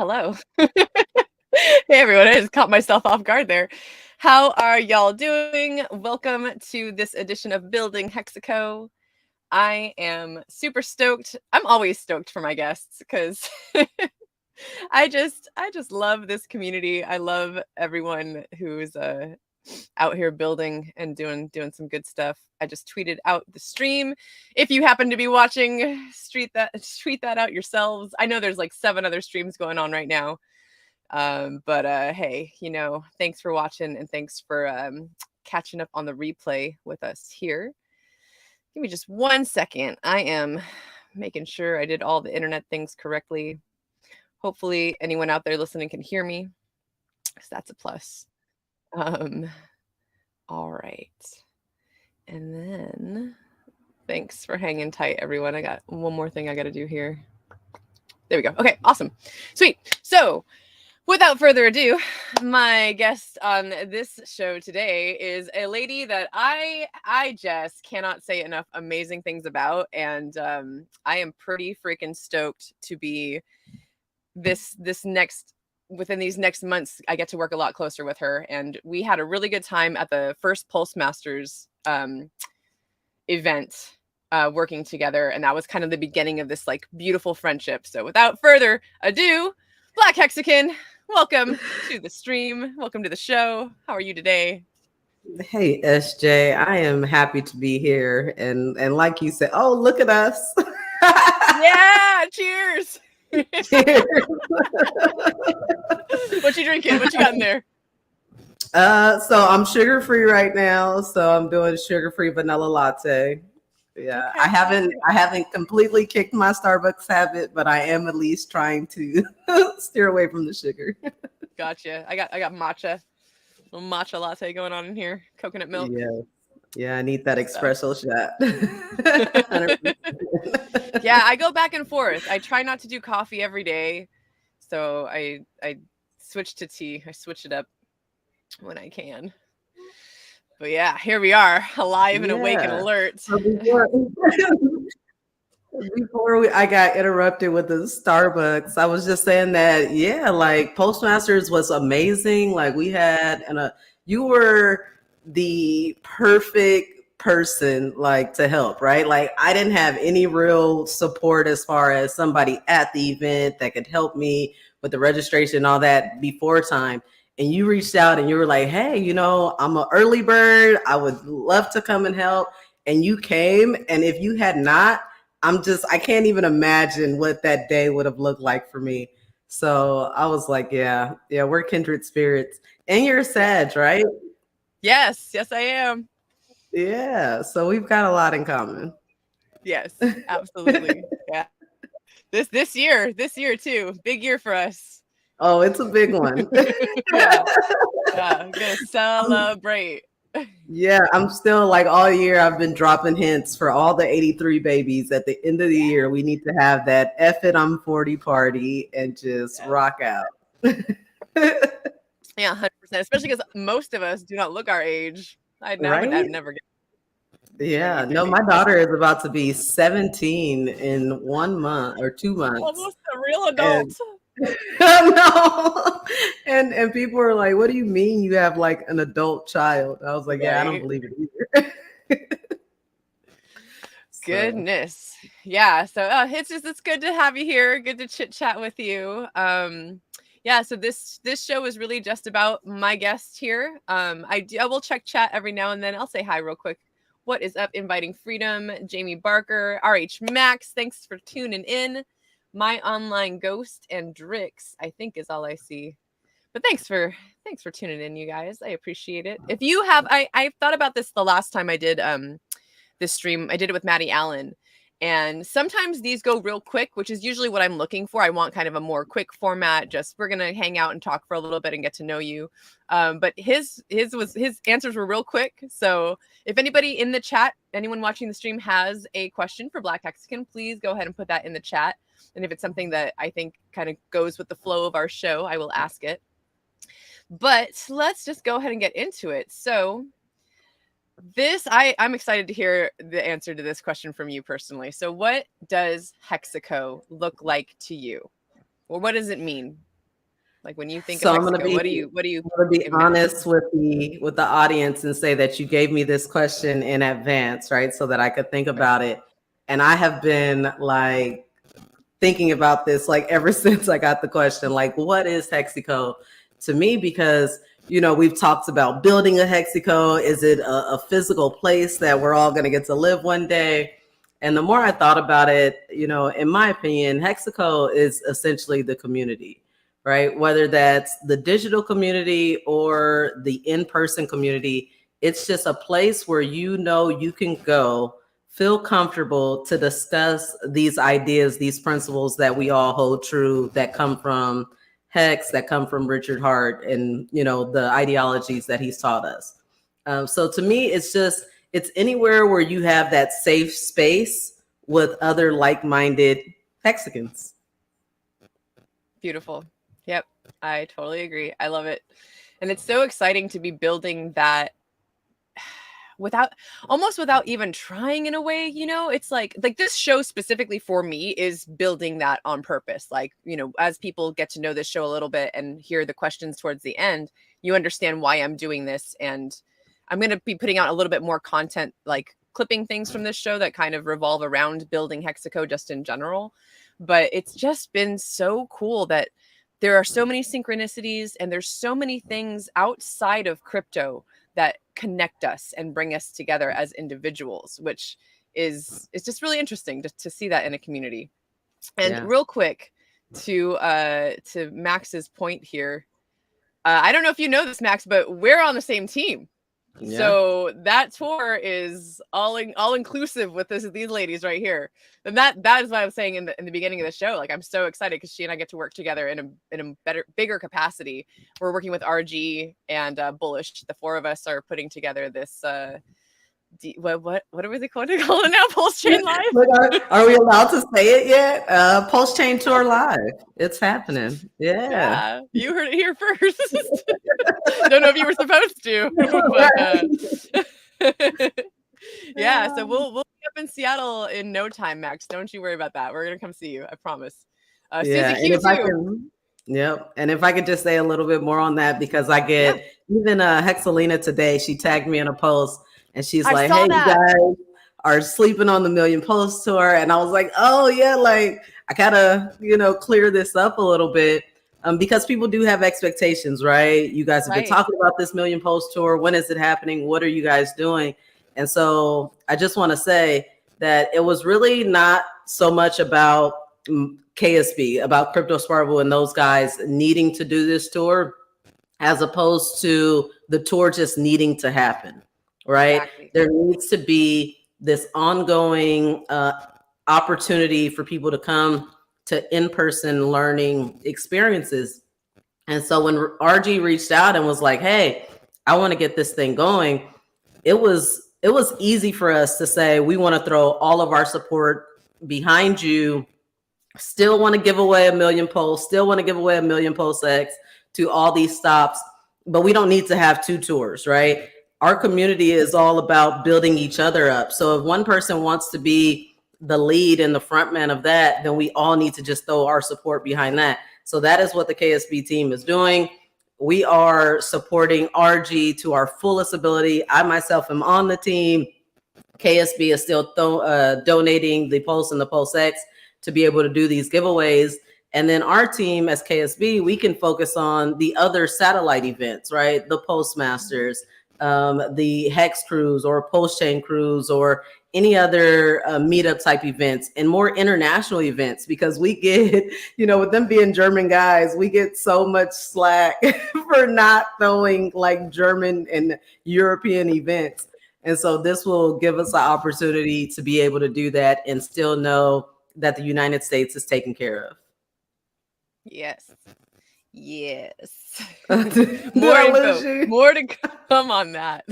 hello. Hey everyone, I just caught myself off guard there. How are y'all doing? Welcome to this edition of Building Hexico. I am super stoked. I'm always stoked for my guests because I just love this community. I love everyone who's out here building and doing some good stuff. I just tweeted out the stream. If you happen to be watching, tweet that out yourselves. I know there's like 7 other streams going on right now. But hey, thanks for watching and thanks for catching up on the replay with us here. Give me just 1 second. I am making sure I did all the internet things correctly. Hopefully anyone out there listening can hear me, because that's a plus. All right. And then thanks for hanging tight, everyone. I got one more thing I got to do here. There we go. Okay, awesome. Sweet. So without further ado, my guest on this show today is a lady that I just cannot say enough amazing things about. And I am pretty freaking stoked to be within these next months. I get to work a lot closer with her. And we had a really good time at the first Pulse Masters event working together. And that was kind of the beginning of this like beautiful friendship. So without further ado, BlaKC HEXican, welcome to the stream. Welcome to the show. How are you today? Hey, SJ, I am happy to be here. And like you said, oh, look at us. Yeah, cheers. Cheers. What you drinking? What you got in there? So I'm sugar-free right now. So I'm doing sugar-free vanilla latte. Yeah, okay. I haven't completely kicked my Starbucks habit, but I am at least trying to steer away from the sugar. Gotcha. I got matcha. A little matcha latte going on in here. Coconut milk. Yeah, I need that espresso shot. Yeah, I go back and forth. I try not to do coffee every day. So I switch to tea. I switch it up when I can. But yeah, here we are, alive and awake and alert. So before I got interrupted with the Starbucks, I was just saying that, yeah, like Postmasters was amazing. Like we had, you were the perfect person like to help, right? Like I didn't have any real support as far as somebody at the event that could help me with the registration and all that before time. And you reached out and you were like, hey, I'm an early bird. I would love to come and help. And you came. And if you had not, I can't even imagine what that day would have looked like for me. So I was like, yeah, we're kindred spirits. And you're a Sag, right? Yes, I am. Yeah, so we've got a lot in common. Yes, absolutely. Yeah. This year too, big year for us. Oh, it's a big one. Yeah, I'm gonna celebrate. Yeah, I'm still like all year I've been dropping hints for all the 83 babies. At the end of the year, we need to have that F it, I'm 40 party and just rock out. Yeah, 100%. Especially because most of us do not look our age. I'd never get. Yeah, no, my daughter is about to be 17 in 1 month or 2 months. Almost a real adult. No. And people are like, what do you mean you have like an adult child? I was like, yeah, I don't believe it either. Goodness. Yeah. So it's good to have you here. Good to chit chat with you. Yeah, so this show is really just about my guest here. I will check chat every now and then. I'll say hi real quick. What is up? Inviting Freedom, Jamie Barker, RH Max. Thanks for tuning in. My Online Ghost and Drix, I think, is all I see. But thanks for tuning in, you guys. I appreciate it. If you have, I thought about this the last time I did this stream. I did it with Maddie Allen. And sometimes these go real quick, which is usually what I'm looking for. I want kind of a more quick format. Just we're gonna hang out and talk for a little bit and get to know you. But his answers were real quick. So if anybody in the chat, anyone watching the stream has a question for BlaKC HEXican, please go ahead and put that in the chat. And if it's something that I think kind of goes with the flow of our show, I will ask it. But let's just go ahead and get into it. So I'm excited to hear the answer to this question from you personally. So what does Hexico look like to you? Or what does it mean? Like when you think of So Hexico, what do you I'm gonna be imagine? honest with the audience and say that you gave me this question in advance, right? So that I could think Right. about it. And I have been like thinking about this like ever since I got the question, like, what is Hexico to me? Because, you know, we've talked about building a Hexico. Is it a physical place that we're all going to get to live one day? And the more I thought about it, you know, in my opinion, Hexico is essentially the community, right? Whether that's the digital community or the in-person community, it's just a place where you know you can go feel comfortable to discuss these ideas, these principles that we all hold true, that come from Hex, that come from Richard Hart, and you know the ideologies that he's taught us. So to me, it's anywhere where you have that safe space with other like-minded Hexicans. Beautiful. Yep. I totally agree. I love it. And it's so exciting to be building that without even trying in a way, you know. It's like this show specifically for me is building that on purpose. Like, you know, as people get to know this show a little bit and hear the questions towards the end, you understand why I'm doing this. And I'm going to be putting out a little bit more content, like clipping things from this show that kind of revolve around building Hexico just in general. But it's just been so cool that there are so many synchronicities and there's so many things outside of crypto that connect us and bring us together as individuals, which is just really interesting to see that in a community. And Yeah. real quick, to Max's point here, I don't know if you know this, Max, but we're on the same team. Yeah. So that tour is all inclusive with these ladies right here. And that is what I was saying in the beginning of the show. Like, I'm so excited because she and I get to work together in a bigger capacity. We're working with RG and Bullish. The four of us are putting together this what are they called it now? Pulse Chain Live? Are we allowed to say it yet? Pulse Chain Tour Live. It's happening. Yeah. Yeah, you heard it here first. Don't know if you were supposed to, but yeah. So we'll be up in Seattle in no time, Max. Don't you worry about that. We're gonna come see you. I promise. Yeah, Susie Q too. Yep. And if I could just say a little bit more on that, because I get even Hexalina today, she tagged me in a post and she's like, hey, you guys are sleeping on the Million Post Tour. And I was like, oh yeah, like I gotta, you know, clear this up a little bit. Because people do have expectations, right? You guys have been talking about this Million Post Tour. When is it happening? What are you guys doing? And so I just want to say that it was really not so much about KSB, about Crypto Sparkle and those guys needing to do this tour, as opposed to the tour just needing to happen, right? Exactly. There needs to be this ongoing opportunity for people to come to in-person learning experiences. And so when RG reached out and was like, hey, I want to get this thing going, it was easy for us to say, we want to throw all of our support behind you. Still want to give away 1 million posts, still want to give away 1 million post X to all these stops, but we don't need to have 2 tours, right? Our community is all about building each other up. So if one person wants to be the lead and the front man of that, then we all need to just throw our support behind that. So that is what the KSB team is doing. We are supporting RG to our fullest ability. I myself am on the team. KSB is still donating the Pulse and the Pulse X to be able to do these giveaways. And then our team as KSB, we can focus on the other satellite events, right? The Postmasters, the Hex Cruise or Pulse Chain Cruise or any other meetup type events and more international events, because we get, you know, with them being German guys, we get so much slack for not throwing like German and European events. And so this will give us an opportunity to be able to do that and still know that the United States is taken care of. Yes. More info. More to come on that.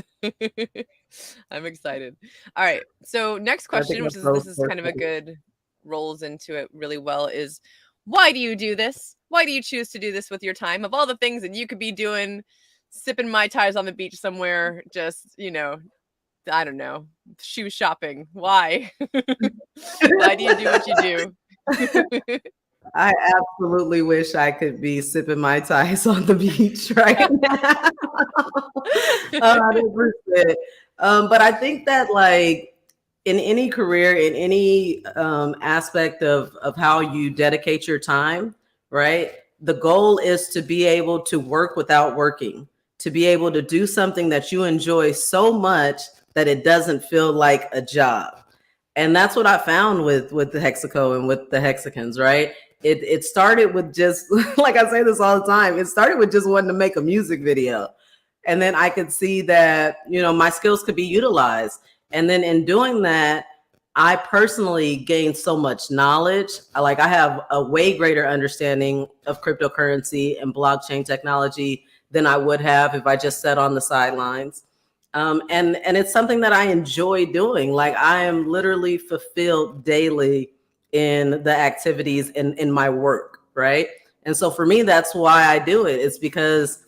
I'm excited. All right. So next question, which is this is kind of a good rolls into it really well, is why do you do this? Why do you choose to do this with your time? Of all the things that you could be doing, sipping Mai Tais on the beach somewhere, just, you know, I don't know, shoe shopping. Why? Why do you do what you do? I absolutely wish I could be sipping Mai Tais on the beach right now. 100%. But I think that like in any career, in any aspect of how you dedicate your time, right? The goal is to be able to work without working, to be able to do something that you enjoy so much that it doesn't feel like a job. And that's what I found with the Hexico and with the Hexicans, right? It started with just like I say this all the time. It started with just wanting to make a music video, and then I could see that my skills could be utilized. And then in doing that, I personally gained so much knowledge. I have a way greater understanding of cryptocurrency and blockchain technology than I would have if I just sat on the sidelines. And it's something that I enjoy doing. Like I am literally fulfilled daily in the activities in my work, right? And so for me, that's why I do it. It's because,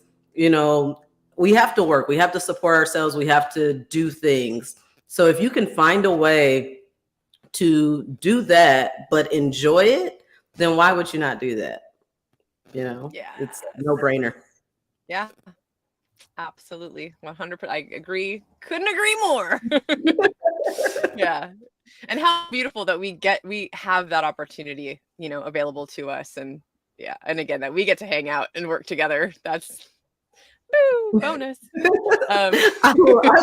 we have to work, we have to support ourselves, we have to do things. So if you can find a way to do that, but enjoy it, then why would you not do that? Yeah. It's a no brainer. Yeah. Absolutely. 100%. I agree. Couldn't agree more. Yeah. And how beautiful that we have that opportunity, available to us. And yeah. And again, that we get to hang out and work together. That's bonus. I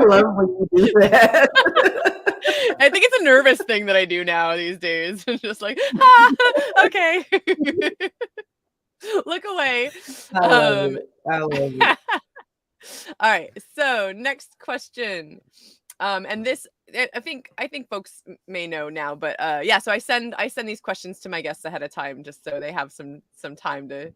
love when you do that. I think it's a nervous thing that I do now these days. Just like, okay. Look away. I love it. All right. So next question. And this I think folks may know now, but yeah, so I send these questions to my guests ahead of time just so they have some time to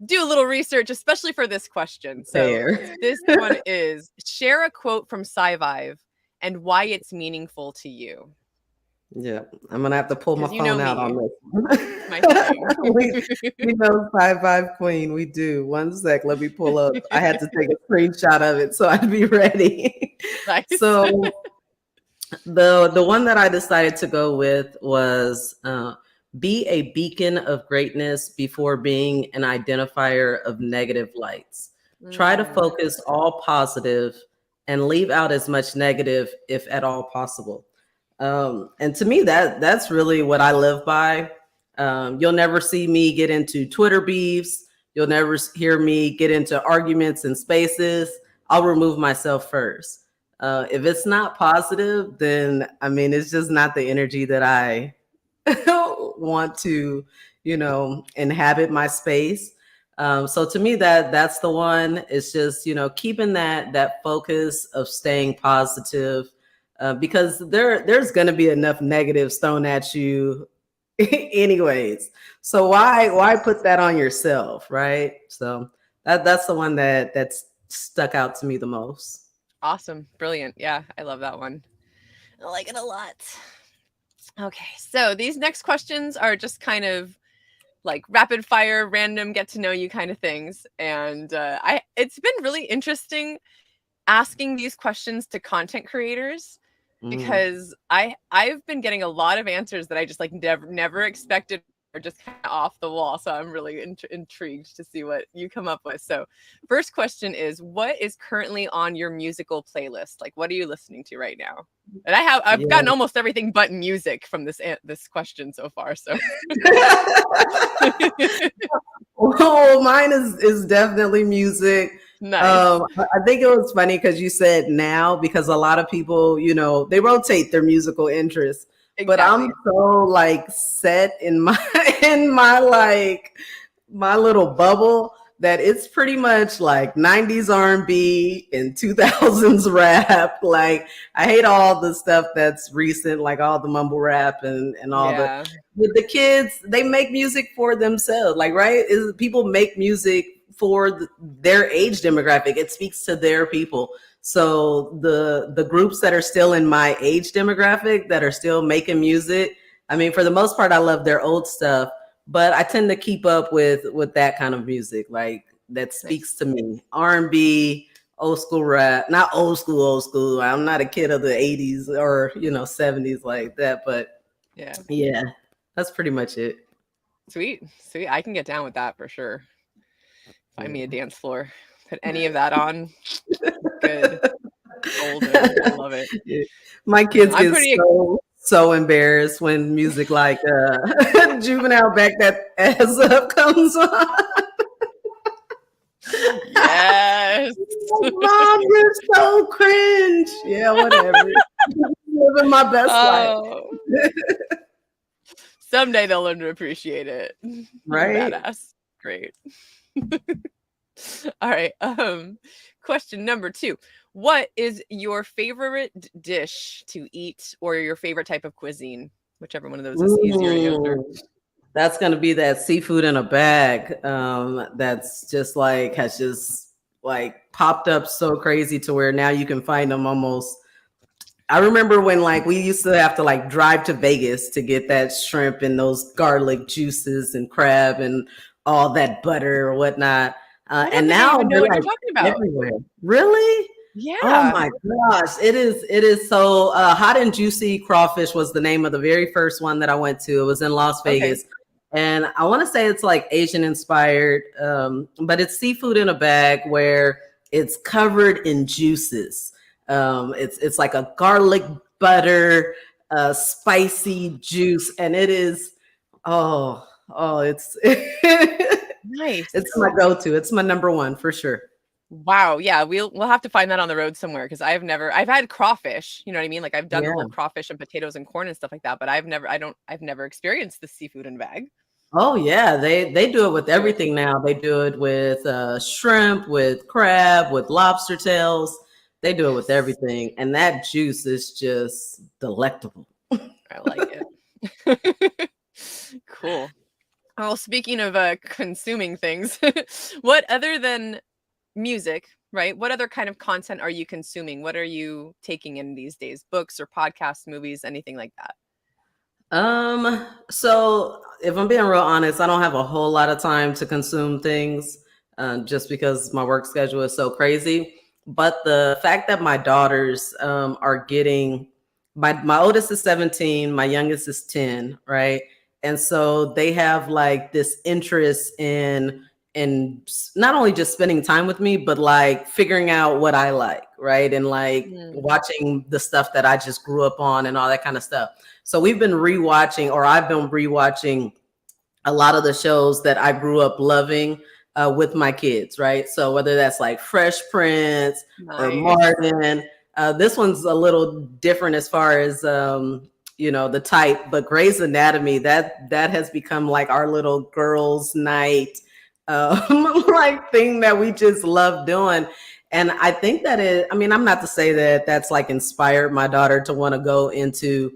do a little research, especially for this question. So this one is, share a quote from Sci-Vive and why it's meaningful to you. Yeah, I'm gonna have to pull my phone out on this. My thing. we know Sci-Vive Queen. We do. One sec, let me pull up. I had to take a screenshot of it so I'd be ready. Nice. So the one that I decided to go with was be a beacon of greatness before being an identifier of negative lights. Try to focus all positive and leave out as much negative if at all possible. And to me, that's really what I live by. You'll never see me get into Twitter beefs. You'll never hear me get into arguments and spaces. I'll remove myself first. If it's not positive, then it's just not the energy that I want to, inhabit my space. So to me, that's the one. It's just, keeping that focus of staying positive, because there's going to be enough negatives thrown at you anyways. So why put that on yourself, right? So that's the one that's stuck out to me the most. Awesome. Brilliant. Yeah, I love that one. I like it a lot. Okay, so these next questions are just kind of like rapid fire, random, get to know you kind of things. And it's been really interesting asking these questions to content creators, because I've been getting a lot of answers that I just like never expected, or just kind of off the wall. So I'm really intrigued to see what you come up with. So first question is, what is currently on your musical playlist? Like, what are you listening to right now? And I've gotten almost everything but music from this question so far. So well, mine is definitely music. Nice. I think it was funny because you said now, because a lot of people, they rotate their musical interests. Exactly. But I'm so like set in my my little bubble that it's pretty much like 90s R&B and 2000s rap. Like I hate all the stuff that's recent, like all the mumble rap and all the kids. They make music for themselves, like, right? People make music for their age demographic. It speaks to their people. So the groups that are still in my age demographic that are still making music, for the most part, I love their old stuff, but I tend to keep up with that kind of music, like that speaks to me. R&B, old school rap, not old school. I'm not a kid of the 80s or 70s like that, but yeah, that's pretty much it. Sweet. I can get down with that for sure. Find me a Yeah. dance floor. Put any of that on. Good. Golden. I love it. Yeah. My kids I'm get pretty so embarrassed when music like Juvenile Back That Ass Up comes on. yes. Mom, you're so cringe. Yeah, whatever. Living my best life. Oh. Someday they'll learn to appreciate it. You're Right? badass. Great. All right. Question number 2. What is your favorite dish to eat or your favorite type of cuisine? Whichever one of those is easier to answer. That's gonna be that seafood in a bag. That's just like has just like popped up so crazy to where now you can find them almost. I remember when like we used to have to like drive to Vegas to get that shrimp and those garlic juices and crab and all that butter or whatnot. I don't And think I now even know they're what you're like talking about. everywhere. Really? Oh Yeah. my gosh. It is so hot and juicy crawfish was the name of the very first one that I went to. It was in Las Okay. Vegas. And I want to say it's like Asian inspired, but it's seafood in a bag where it's covered in juices. It's like a garlic butter, spicy juice, and it is it's Nice. it's my go-to. It's my number one for sure. Wow. Yeah, we'll have to find that on the road somewhere because I've had crawfish, you know what I mean? Like I've done the whole Yeah. crawfish and potatoes and corn and stuff like that, but I've never experienced the seafood in a bag. Oh yeah, they do it with everything now. They do it with shrimp, with crab, with lobster tails. They do it with Yes. everything, and that juice is just delectable. I like it. Cool. Well, speaking of consuming things, what other than music, right? What other kind of content are you consuming? What are you taking in these days? Books or podcasts, movies, anything like that? So if I'm being real honest, I don't have a whole lot of time to consume things, just because my work schedule is so crazy. But the fact that my daughters are getting my oldest is 17, my youngest is 10, right? And so they have like this interest in not only just spending time with me, but like figuring out what I like, right? And like Mm, watching the stuff that I just grew up on and all that kind of stuff. So we've been rewatching, or I've been rewatching a lot of the shows that I grew up loving with my kids, right? So whether that's like Fresh Prince or nice. Martin, this one's a little different as far as the type, but Grey's Anatomy that has become like our little girls' night like thing that we just love doing. And I think that I mean, I'm not to say that that's like inspired my daughter to want to go into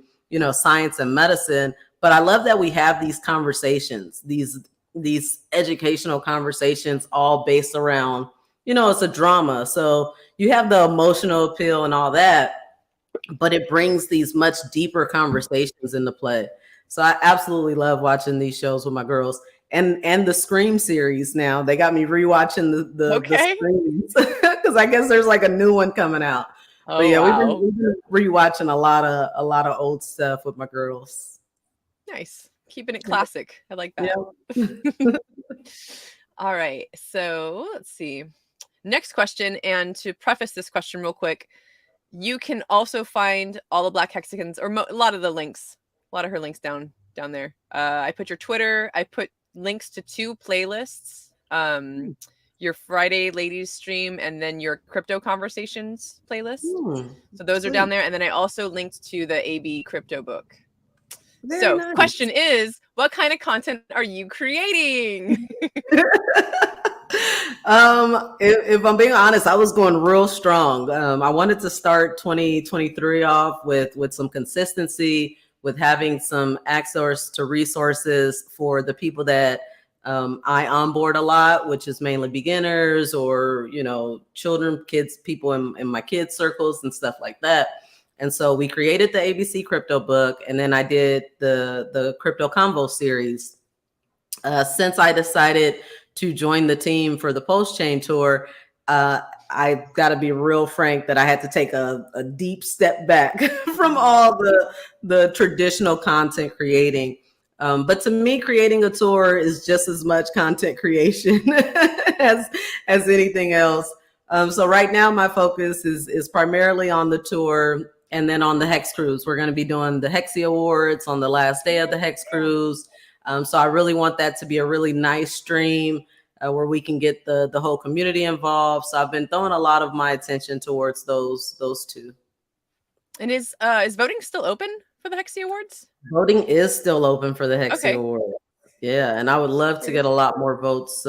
science and medicine, but I love that we have these conversations, these educational conversations, all based around, it's a drama. So you have the emotional appeal and all that, but it brings these much deeper conversations into play. So I absolutely love watching these shows with my girls. And the Scream series now. They got me rewatching the Okay. Screams because I guess there's like a new one coming out. But Oh yeah, wow. we've been rewatching a lot of old stuff with my girls. Nice. Keeping it classic. I like that. Yeah. All right. So let's see. Next question. And to preface this question real quick, you can also find all the Black Hexicans or a lot of the links, a lot of her links down there. I put your Twitter. I put links to 2 playlists. Your Friday ladies stream and then your crypto conversations playlist. So those are down Sweet. there. And then I also linked to the AB crypto book. Very So, nice. question is, what kind of content are you creating? If I'm being honest, I was going real strong. I wanted to start 2023 off with some consistency, with having some access to resources for the people that I onboard a lot, which is mainly beginners or children, kids, people in my kids circles and stuff like that. And so we created the ABC crypto book, and then I did the crypto convo series. Since I decided to join the team for the post chain tour, I got to be real frank that I had to take a deep step back from all the traditional content creating. But to me, creating a tour is just as much content creation as anything else. So right now, my focus is primarily on the tour and then on the Hex Cruise. We're going to be doing the Hexi Awards on the last day of the Hex Cruise. So I really want that to be a really nice stream where we can get the whole community involved. So I've been throwing a lot of my attention towards those two. And is voting still open for the Hexi Awards? Voting is still open for the Hexi Okay. Award. Yeah, and I would love to get a lot more votes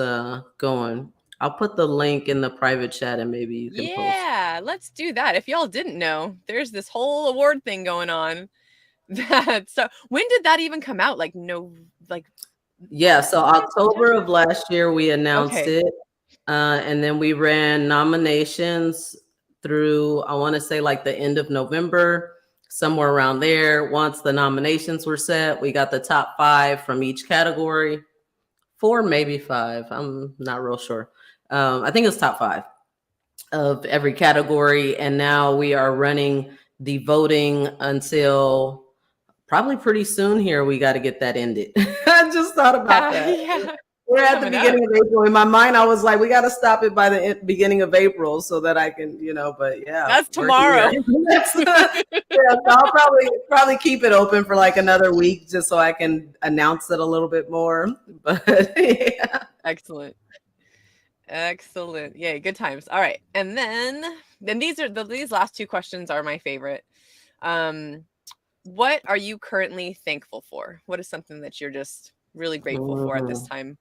going. I'll put the link in the private chat and maybe you can post. Yeah, let's do that. If y'all didn't know, there's this whole award thing going on. So when did that even come out? Yeah, so October of last year we announced Okay. it. And then we ran nominations through, I want to say like the end of November, somewhere around there. Once the nominations were set, we got the top 5 from each category. 4, maybe 5. I'm not real sure. I think it's top 5 of every category. And now we are running the voting until probably pretty soon here. We got to get that ended. I just thought about that. Yeah. We're at the beginning of April. In my mind, I was like, we got to stop it by the beginning of April so that I can, but yeah. That's tomorrow. Yeah, so I'll probably keep it open for like another week just so I can announce it a little bit more. But yeah. Excellent. Yeah, good times. All right. And then these last 2 questions are my favorite. What are you currently thankful for? What is something that you're just really grateful for at this time?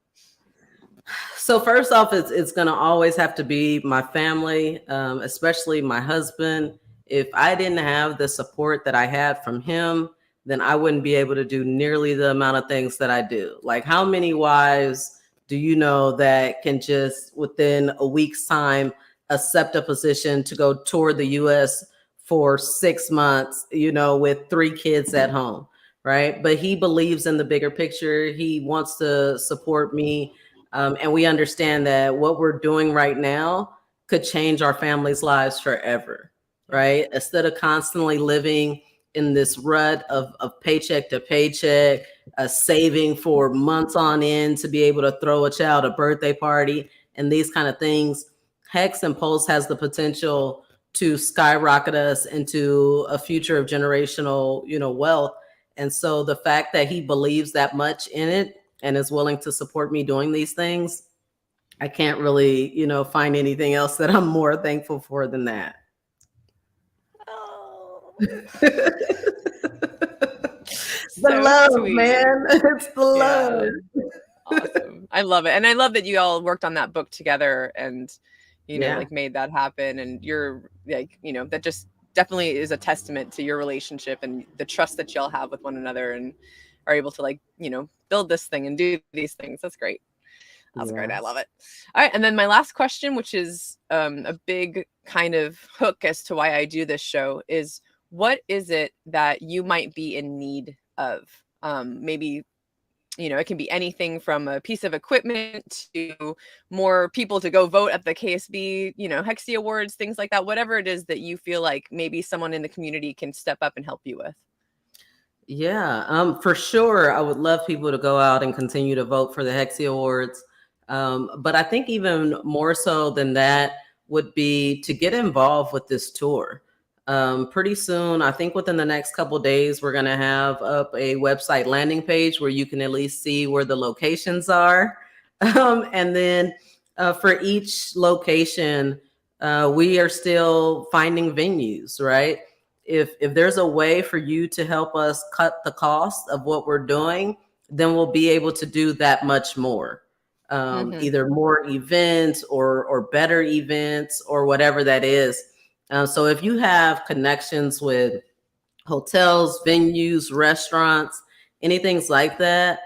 So first off, it's going to always have to be my family, especially my husband. If I didn't have the support that I had from him, then I wouldn't be able to do nearly the amount of things that I do. Like, how many wives do you know that can just within a week's time accept a position to go tour the US for 6 months, with 3 kids at home, right? But he believes in the bigger picture. He wants to support me. And we understand that what we're doing right now could change our families' lives forever, right? Instead of constantly living in this rut of paycheck to paycheck, saving for months on end to be able to throw a child a birthday party and these kind of things, Hex and Pulse has the potential to skyrocket us into a future of generational, wealth. And so the fact that he believes that much in it and is willing to support me doing these things, I can't really, find anything else that I'm more thankful for than that. Oh. The love, sweet. Man. It's the love. Awesome. I love it. And I love that you all worked on that book together and, made that happen. And you're that just definitely is a testament to your relationship and the trust that y'all have with one another and are able to build this thing and do these things. That's great. That's great. I love it. All right. And then my last question, which is a big kind of hook as to why I do this show, is what is it that you might be in need of? Maybe, it can be anything from a piece of equipment to more people to go vote at the KSB, Hexi Awards, things like that, whatever it is that you feel like maybe someone in the community can step up and help you with. Yeah, for sure. I would love people to go out and continue to vote for the Hexi Awards. But I think even more so than that would be to get involved with this tour. Pretty soon, I think within the next couple of days, we're going to have up a website landing page where you can at least see where the locations are. And then for each location, we are still finding venues, right? If there's a way for you to help us cut the cost of what we're doing, then we'll be able to do that much more. Either more events or better events or whatever that is. So if you have connections with hotels, venues, restaurants, anything like that,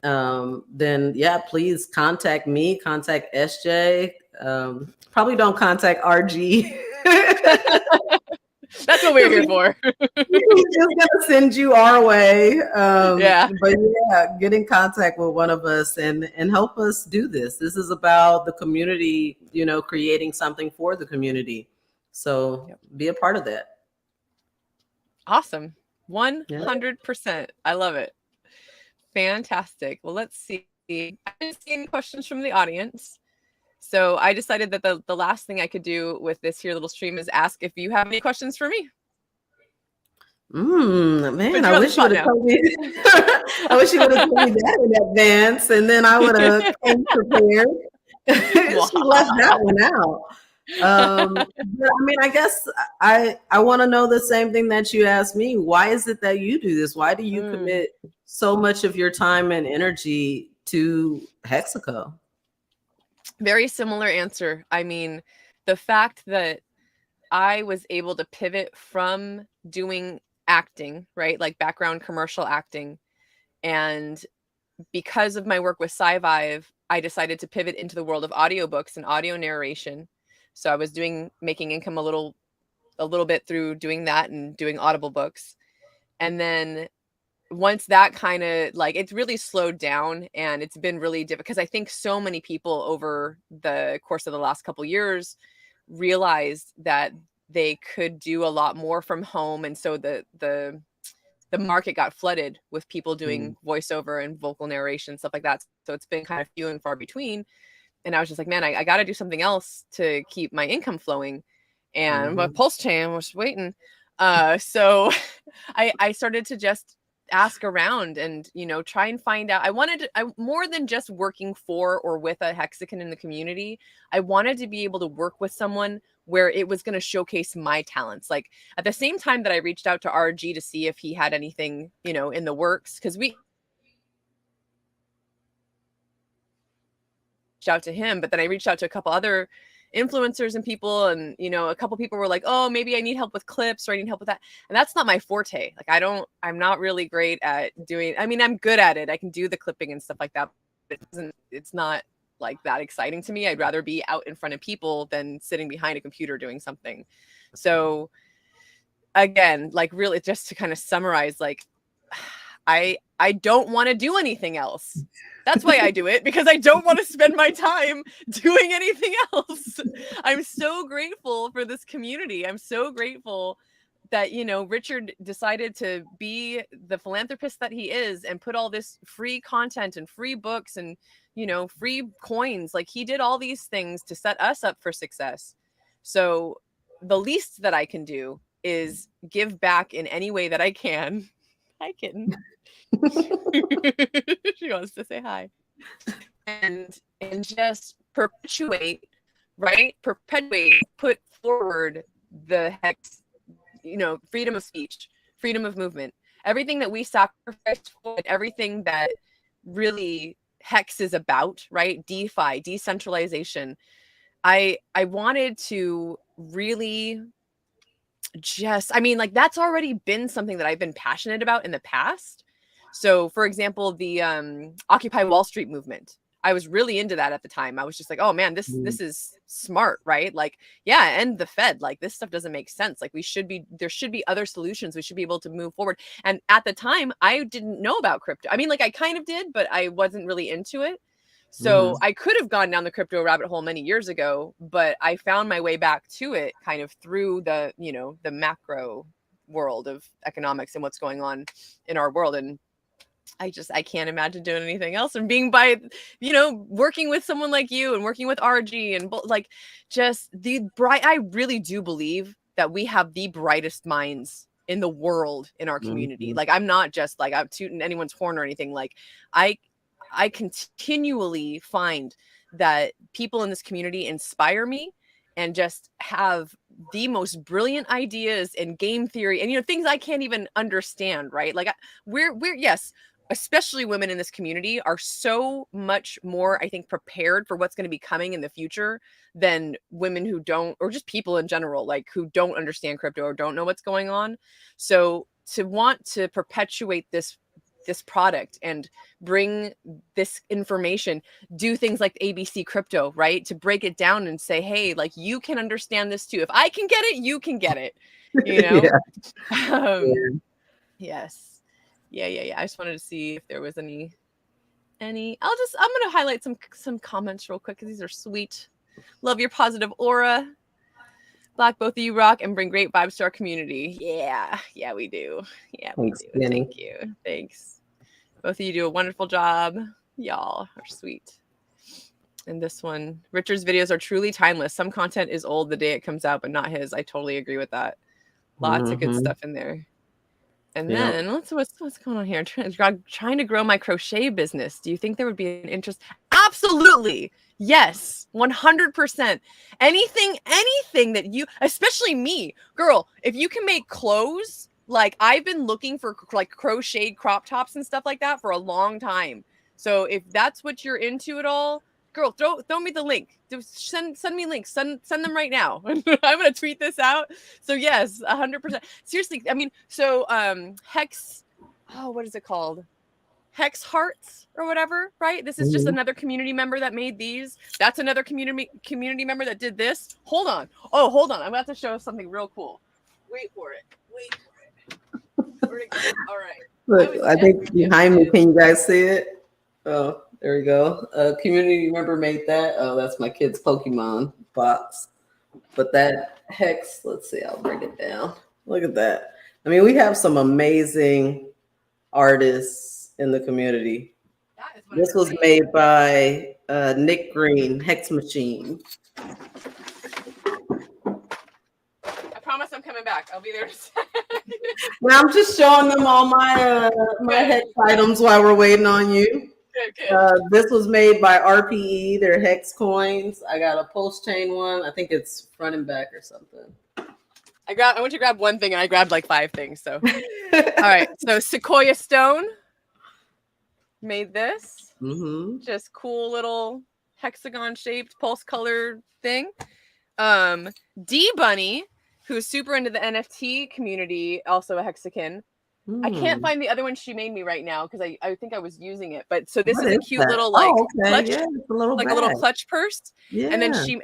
then yeah, please contact me, contact SJ. Probably don't contact RG. That's what we're here for. He's just gonna send you our way. But yeah, get in contact with one of us and help us do this. This is about the community, creating something for the community. So be a part of that. Awesome. 100%. I love it. Fantastic. Well, let's see. I didn't see any questions from the audience. So I decided that the last thing I could do with this here little stream is ask if you have any questions for me. Man, I wish you would have told me. I wish you would have told me that in advance, and then I would have came prepared. She left that one out. But I mean, I guess I want to know the same thing that you asked me. Why is it that you do this? Why do you commit so much of your time and energy to Hexico? Very similar answer. I mean, the fact that I was able to pivot from doing acting, right? Like background commercial acting. And because of my work with SciVive, I decided to pivot into the world of audiobooks and audio narration. So I was making income a little bit through doing that and doing Audible books. And then once that kind of like, it's really slowed down, and it's been really difficult because I think so many people over the course of the last couple years realized that they could do a lot more from home. And so the market got flooded with people doing voiceover and vocal narration, stuff like that. So it's been kind of few and far between. And I was just like, man, I got to do something else to keep my income flowing. And my Pulse Chain was waiting. So I started to just ask around and, try and find out. I more than just working for or with a Hexican in the community, I wanted to be able to work with someone where it was going to showcase my talents. Like at the same time that I reached out to RG to see if he had anything, in the works, because we reached out to him, but then I reached out to a couple other influencers and people, and a couple people were like, oh, maybe I need help with clips, or I need help with that. And that's not my forte. Like I'm not really great at doing, I mean, I'm good at it. I can do the clipping and stuff like that, but it's not like that exciting to me. I'd rather be out in front of people than sitting behind a computer doing something. So again, like really just to kind of summarize, like I don't want to do anything else. That's why I do it, because I don't want to spend my time doing anything else. I'm so grateful for this community. I'm so grateful that, Richard decided to be the philanthropist that he is and put all this free content and free books and, free coins. Like he did all these things to set us up for success. So the least that I can do is give back in any way that I can. Hi, kitten. She wants to say hi. And just perpetuate, put forward the Hex, freedom of speech, freedom of movement, everything that we sacrificed for, everything that really Hex is about, right? DeFi, decentralization. I wanted to really that's already been something that I've been passionate about in the past. So for example, the Occupy Wall Street movement, I was really into that at the time. I was just like, oh man, this is smart, right? Like, yeah, and the Fed, like this stuff doesn't make sense. Like there should be other solutions. We should be able to move forward. And at the time, I didn't know about crypto. I mean, like I kind of did, but I wasn't really into it. So I could have gone down the crypto rabbit hole many years ago, but I found my way back to it kind of through the, the macro world of economics and what's going on in our world. And I can't imagine doing anything else, and being by, working with someone like you and working with RG and like just I really do believe that we have the brightest minds in the world in our community. Like I'm not just like I'm tooting anyone's horn or anything. Like I continually find that people in this community inspire me and just have the most brilliant ideas and game theory and, things I can't even understand, right? Like we're yes, especially women in this community are so much more, I think, prepared for what's going to be coming in the future than women who don't, or just people in general, like who don't understand crypto or don't know what's going on. So to want to perpetuate this product and bring this information, do things like ABC crypto, right? To break it down and say, hey, like you can understand this too. If I can get it, you can get it, Yes. Yeah. I just wanted to see if there was any, I'm going to highlight some comments real quick, because these are sweet. Love your positive aura. Black, both of you rock and bring great vibes to our community. Yeah, we do. Yeah, we do. Thank you. Thanks. Both of you do a wonderful job. Y'all are sweet. And this one, Richard's videos are truly timeless. Some content is old the day it comes out, but not his. I totally agree with that. Lots of good stuff in there. And then what's going on here? Trying to grow my crochet business. Do you think there would be an interest? Absolutely. Yes. 100%. Anything that you, especially me, girl, if you can make clothes, like I've been looking for like crocheted crop tops and stuff like that for a long time. So if that's what you're into at all, girl, throw me the link. Send me links. Send them right now. I'm gonna tweet this out. So yes, 100%. Seriously, I mean, so Hex, what is it called? Hex Hearts or whatever, right? This is just another community member that made these. That's another community member that did this. Hold on. Oh, hold on. I'm about to show something real cool. Wait for it. Where'd it go? All right. Look, I think behind me, can you guys see it? Oh, there we go. A community member made that. Oh, that's my kid's Pokemon box. But that Hex, let's see, I'll break it down. Look at that. I mean, we have some amazing artists in the community. This was made by Nick Green, Hex Machine. I promise I'm coming back. I'll be there in a second. Now I'm just showing them all my my Hex items while we're waiting on you. Good. This was made by RPE. They're Hex coins. I got a pulse chain one. I think it's front and back or something. I went to grab one thing and I grabbed like 5 things. So, all right. So Sequoia Stone made this. Just cool little hexagon shaped pulse color thing. D Bunny, who's super into the NFT community, also a HEXican. I can't find the other one she made me right now because I think I was using it. But so this is a cute little like clutch, it's a little clutch purse. Yeah. And then she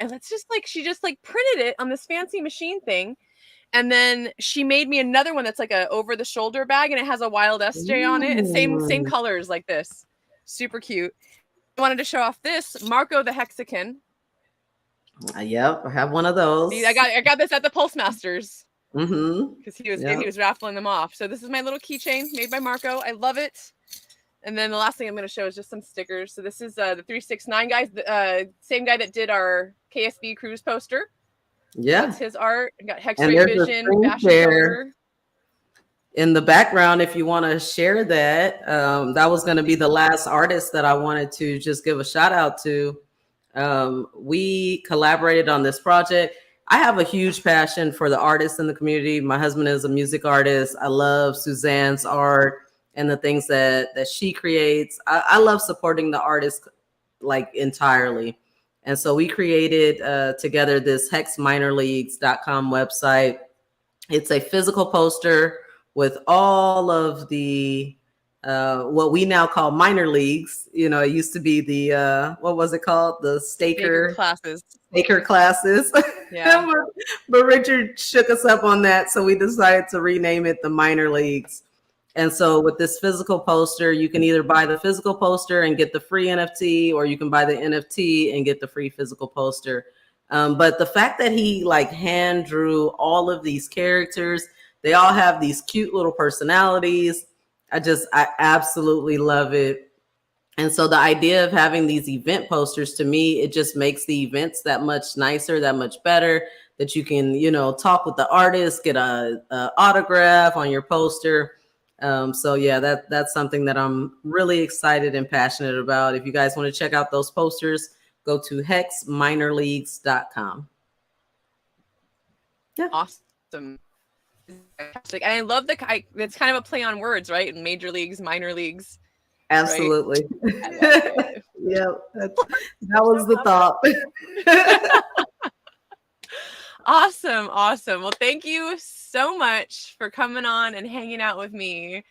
just printed it on this fancy machine thing. And then she made me another one that's like a over the shoulder bag and it has a wild SJ on it and same colors like this. Super cute. I wanted to show off this Marco the HEXican. Yep, I have one of those. See, I got this at the Pulse Masters. Because he was raffling them off. So this is my little keychain made by Marco. I love it. And then the last thing I'm going to show is just some stickers. So this is the 369 guys, the same guy that did our KSV cruise poster. Yeah, that's his art. I got Hex Ray Vision, fashion color. In the background, if you want to share that, that was going to be the last artist that I wanted to just give a shout out to. We collaborated on this project. I have a huge passion for the artists in the community. My husband is a music artist. I love Suzanne's art and the things that she creates. I love supporting the artists like entirely. And so we created together this hexminorleagues.com website. It's a physical poster with all of the what we now call minor leagues. You know, it used to be the what was it called? The Staker classes. Staker classes. Yeah. But Richard shook us up on that, so we decided to rename it the minor leagues. And so with this physical poster, you can either buy the physical poster and get the free NFT, or you can buy the NFT and get the free physical poster. But the fact that he like hand drew all of these characters, they all have these cute little personalities. I absolutely love it. And so the idea of having these event posters, to me, it just makes the events that much nicer, that much better, that you can, you know, talk with the artist, get a autograph on your poster. So yeah, that's something that I'm really excited and passionate about. If you guys want to check out those posters, go to hexminorleagues.com. Yeah. Awesome. And I love it's kind of a play on words, right? Major leagues, minor leagues. Absolutely. Right? Yeah, that was the thought. Awesome. Well, thank you so much for coming on and hanging out with me.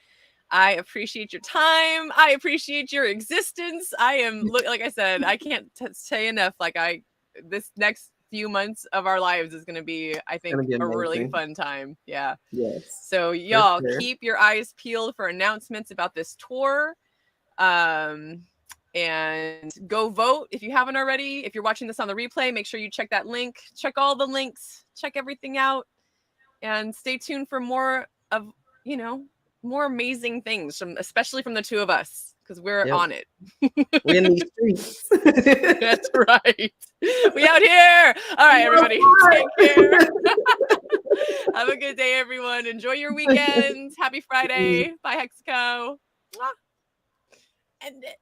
I appreciate your time. I appreciate your existence. I am, like I said, I can't say enough. This next few months of our lives is going to be, I think, a really fun time. Yeah. Yes. So y'all keep your eyes peeled for announcements about this tour. And go vote if you haven't already. If you're watching this on the replay, make sure you check that link, check all the links, check everything out, and stay tuned for more of, more amazing things especially from the two of us, because we're on it. We're in these streets. That's right. We out here. All right, everybody. Take care. Have a good day, everyone. Enjoy your weekend. Happy Friday. Bye, Hexico. End it.